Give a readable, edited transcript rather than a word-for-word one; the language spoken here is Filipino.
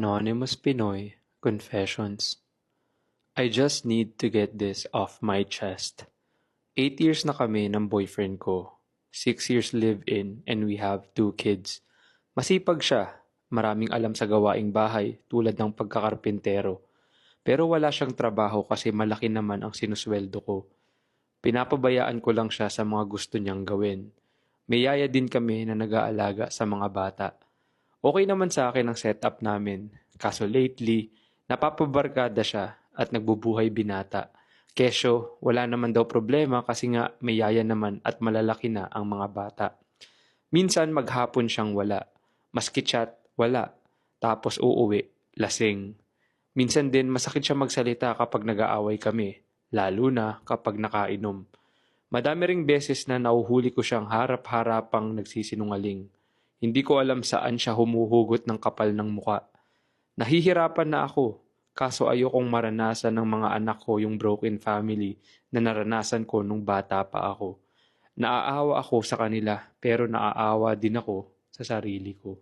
Anonymous Pinoy Confessions. I just need to get this off my chest. 8 years na kami ng boyfriend ko. 6 years live-in and we have 2 kids. Masipag siya. Maraming alam sa gawaing bahay tulad ng pagkakarpintero. Pero wala siyang trabaho kasi malaki naman ang sinusweldo ko. Pinapabayaan ko lang siya sa mga gusto niyang gawin. May yaya din kami na nag-aalaga sa mga bata. Okay naman sa akin ang setup namin, kaso lately, napapabarkada siya at nagbubuhay binata. Kesyo, wala naman daw problema kasi nga may yaya naman at malalaki na ang mga bata. Minsan maghapon siyang wala, maski chat, wala, tapos uuwi, lasing. Minsan din masakit siya magsalita kapag nag-aaway kami, lalo na kapag nakainom. Madami ring beses na nauhuli ko siyang harap-harapang nagsisinungaling. Hindi ko alam saan siya humuhugot ng kapal ng muka. Nahihirapan na ako, kaso ayokong maranasan ng mga anak ko yung broken family na naranasan ko nung bata pa ako. Naaawa ako sa kanila pero naaawa din ako sa sarili ko.